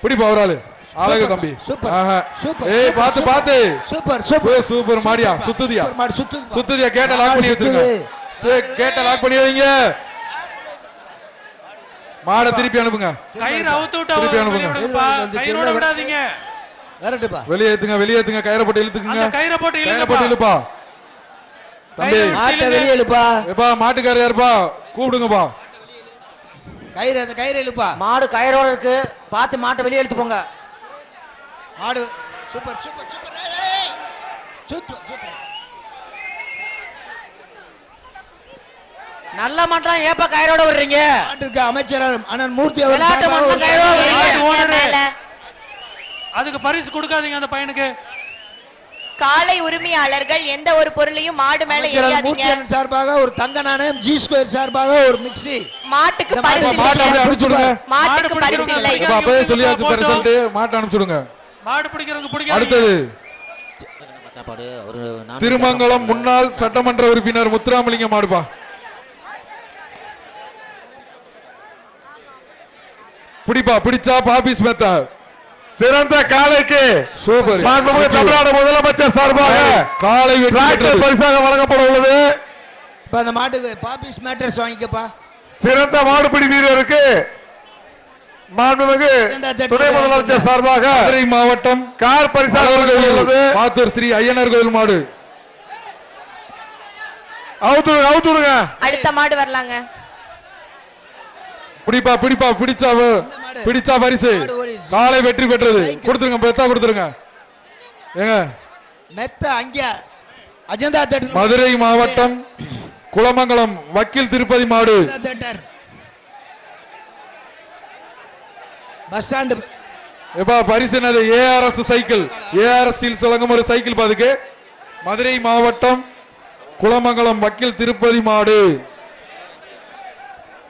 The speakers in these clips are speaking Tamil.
பிடிப்பா ஒரு ஆளு அழகு தம்பி. Super super. ஏய் பாத்து பாத்து. சூப்பர் சூப்பர் சூப்பர் மாடியா. சுத்துதியா சுத்துதியா. கேட்ட லாக் பண்ணி வச்சிருங்க. கேட்ட லாக் பண்ணி வைங்க. மாட திருப்பி அனுப்புங்க. கயிறு அவுத்து விட்டு திருப்பி அனுப்புங்க. கயிறோட விடாதீங்க. வரட்டுப்பா. வெளியேத்துங்க வெளியேத்துங்க. கயிறை போட்டு இழுத்துக்குங்க. அந்த கயிறை போட்டு இழுப்பா தம்பி. மாட்டை வெளியே இழுப்பா. எப்பா மாட்டுக்காரர் யாருப்பா கூப்பிடுங்கப்பா. கயிறு அந்த கயிறு இழுப்பா. மாடு கயிறோட இருக்கு. பார்த்து மாட்டை வெளியே இழுத்து போங்க. மாடு super super super super super. நல்ல மாட்டலாம் ஏப்பா கயிறோட விடுறீங்க? மாட்டுக்கு அமைச்சர் அண்ணன் மூர்த்தி அதுக்கு பரிசு கொடுக்காதீங்க அந்த பையனுக்கு. காலை உரிமையாளர்கள் எந்த ஒரு பொருளையும் மாடு மேல ஏறாதீங்க. சார்பாக ஒரு தங்க நாணயம், ஜி ஸ்கொயர் சார்பாக ஒரு மிக்ஸி. மாட்டுக்கு பரிசு இல்லை. மாட்டுக்கு பரிசு இல்லை. அப்பவே சொல்லியாச்சு பரிசு. மாட்டை அனுப்பிச்சுடுங்க. மாடு பிடிக்கிறவங்க பிடிக்க. அடுத்தது திருமங்கலம் முன்னாள் சட்டமன்ற உறுப்பினர் முத்துராமலிங்கம் மாடுப்பா. பிடிப்பா. பிடிச்சா பாபிஸ் மெத்தா. சிறந்த காலைக்கு சூப்பர் தமிழ்நாடு முதலமைச்சர் சார்பாக காலை பரிசாக வழங்கப்பட உள்ளது. இப்ப அந்த மாட்டுக்கு பாபிஸ் மேட்டர்ஸ் வாங்கிக்கப்பா. சிறந்த மாடுபிடி வீரருக்கு மாண்புமிகு துணை முதலமைச்சர் சார்பாக மதுரை மாவட்டம் கார் பரிசாக உள்ளது. மாத்தூர் ஸ்ரீ ஐயனார் கோயில் மாடு. அவுத்துடுங்க. அடுத்த மாடு வரலாங்க. பிடிப்பா பிடிப்பா. பிடிச்சா பரிசு. காலை வெற்றி பெற்றது. கொடுத்துருங்க. பெத்தா கொடுத்துருங்க. ஏங்க மெத்த அங்க அஜந்தா தேட்டர் மதுரை மாவட்டம் குளமங்கலம் வக்கீல் திருப்பதி மாடு. பஸ் ஸ்டாண்ட் எப்பா பரிசு என்னது? ARS cycle. ஏஆர்எஸ் ஸ்டீல் சொல்லுங்க ஒரு சைக்கிள் பாதுக்கு. மதுரை மாவட்டம் குளமங்கலம் வக்கீல் திருப்பதி மாடு.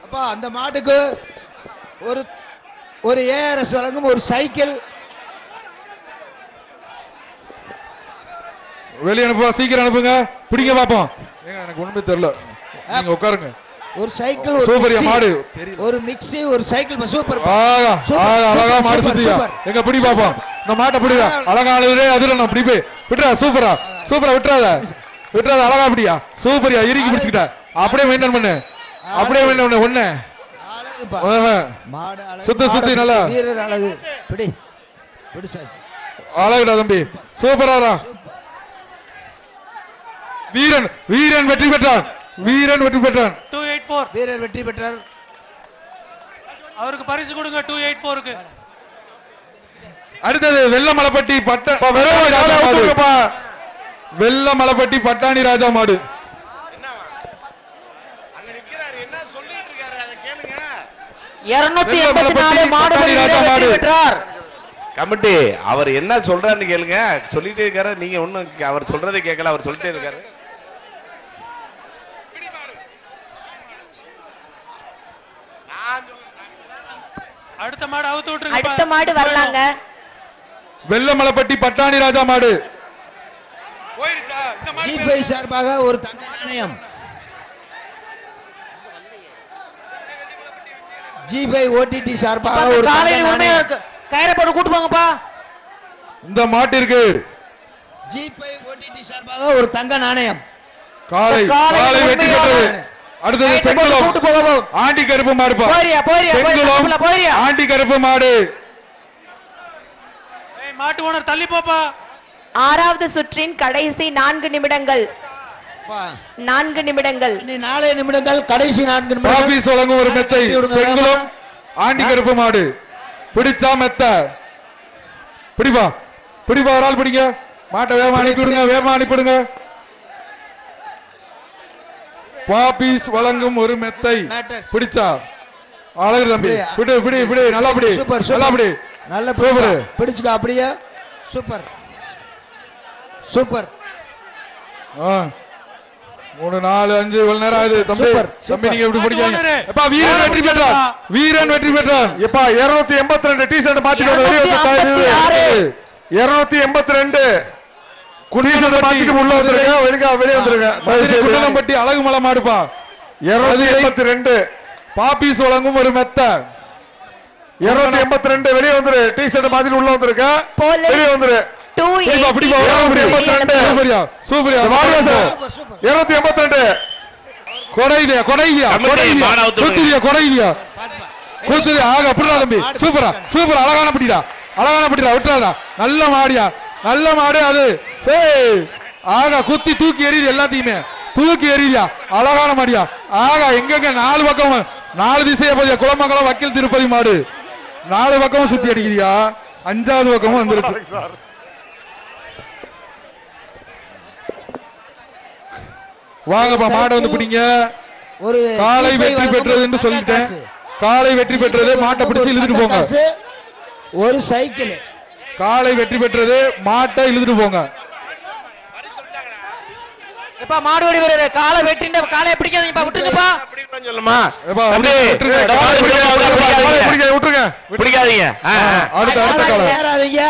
அப்பா அந்த மாட்டுக்கு ஒரு ஏஆர்எஸ் வழங்கும் ஒரு சைக்கிள். வெளியே அனுப்புவா. சீக்கிரம் அனுப்புங்க. பிடிங்க பாப்போம். எனக்கு ஒண்ணுமே தெரியல. நீங்க உட்காருங்க. ஒரு சைக்கிள் சூப்பரியா மாடு. ஒரு மிக்ஸி ஒரு சைக்கிள். சூப்பர். அழகா மாடு சுத்தியா. எங்க பிடி பாப்போம். இந்த மாட்டை பிடிவா. அழகா அழுதே அதுல நான் பிடிப்பே. விட்டுறா. சூப்பரா விட்டுறாத. அழகா பிடியா. சூப்பரியா. இறுக்கி பிடிச்சிக்கிட்ட. அப்படியே மெயின்டைன் பண்ணு. ஒண்ணு சுத்தி நல்லா வீரர் அழகு. பிடிச்சாச்சு. அழகுடா தம்பி. சூப்பரா. வீரன் வெற்றி பெற்றான். 284 வீரர் வெற்றி பெற்றார். அவருக்கு பரிசு கொடுங்க. 284க்கு. அடுத்தது வெள்ளமலைப்பட்டி பட்டாணி ராஜா மாடு. கமிட்டி அவர் என்ன சொல்றாருன்னு கேளுங்க. சொல்லிட்டே இருக்காரு. நீங்க ஒண்ணும் அவர் சொல்றதை கேட்கல. அவர் சொல்லிட்டே இருக்காரு. அடுத்த மாடு அவுத்து விட்டுருங்க. அடுத்த மாடு வரலாங்க. வெள்ளமலைப்பட்டி பட்டாணி ராஜா மாடு. ஜி5 சார்பாக ஒரு தங்க நாணயம். ஜி5 ஓடிடி சார்பாக ஒரு கயிறை போட்டு கூட்டு போங்கப்பா. இந்த மாட்டிற்கு ஜி5 ஓடிடி சார்பாக ஒரு தங்க நாணயம். காலை வெற்றி பெற்றது. அடுத்தது செங்குளம் ஆண்டி கருப்பு மாடுப்பா. ஆண்டி கருப்பு மாடு. மாட்டு ஓனர் தள்ளி போப்பா. ஆறாவது சுற்றின் கடைசி 4 நிமிடங்கள். 4 நிமிடங்கள். 4 நிமிடங்கள். கடைசி 4 நிமிடங்கள். ஆபீஸ் வழங்கும் ஒரு மெத்தை. செங்குளம் ஆண்டி கருப்பு மாடு. பிடிச்சா மெத்த. பிடிப்பா. ஒரு ஆள் பிடிங்க. மாட்டை வேகமா அனுப்பிவிடுங்க. பாபீஸ் வழங்கும் ஒரு மெத்தை. பிடிச்சா அழகு தம்பி. பிடி நல்லா பிடி. நல்ல சூப்பர். பிடிச்சுக்க அப்படியே. சூப்பர் 3 4 5 இவ்வளவு நேரம் ஆகுது தம்பி. நீங்க எப்படி பிடிக்காங்க? எப்பா வீரன் வெற்றி பெற்றான். எப்பா 282 டி-ஷர்ட் மாத்திட்டு 282 குடிசை மாத்திட்டு உள்ள வந்துருங்க. வெளியே வந்துருங்க. குள்ளம்பட்டி அழகு மலை மாடுப்பா. 282 பாபீஸ் வழங்கும் ஒரு மெத்த. 282 வெளியே வந்துரு. டி ஷர்ட் மாதிரி உள்ள வந்துருக்க. Police வெளியே வந்துரு. 280 பிடிப்பா 282. சூப்பரியா சூப்பரியா. 282 கொடையியா கொடையியா கொடையியா குத்துறியா கொடையியா குத்துறியா. ஆக அப்படிடா தம்பி. சூப்பரா சூப்பர். அழகான பிடிடா அழகான பிடிடா. விட்டுறாதா. நல்ல மாடியா நல்ல மாடு அது. ஏய் ஆக குத்தி தூக்கி எறியுது. எல்லாத்தையுமே தூக்கி எறியா. அழகான மாடியா. ஆக எங்கெங்க 4 பக்கம் 4 திசையை போதியா. குளமங்கலம் வக்கீல் திருப்பதி மாடு 4 பக்கமும் சுத்தி அடிக்கிறியா. 5வது பக்கமும் வந்துருச்சு. வாங்கப்பா மாடை வந்து பிடிங்க. ஒரு காலை ஜீப்பை வெற்றி பெற்றது என்று தங்க சொல்லிட்டேன். காசு. காலை வெற்றி பெற்றது. மாட்டை பிடிச்சு இழுத்துட்டு போங்க. காசு, ஒரு சைக்கிள். காலை வெற்றி பெற்றது. மாட்டை இழுத்துட்டு போங்க. எப்பா மாடுவடி வீரர் காலை வெட்டின காலையை பிடிக்காதீங்கப்பா, விட்டுருங்கப்பா. சொல்லுமா ஏப்பா, தம்பி, விட்டுருங்க. காலை காலை பிடிக்காதீங்க. விட்டுருங்க. பிடிக்காதீங்க. அடுத்த காலை. ஆ, ஆ. அடுத்த காலை. ஏறாதீங்க.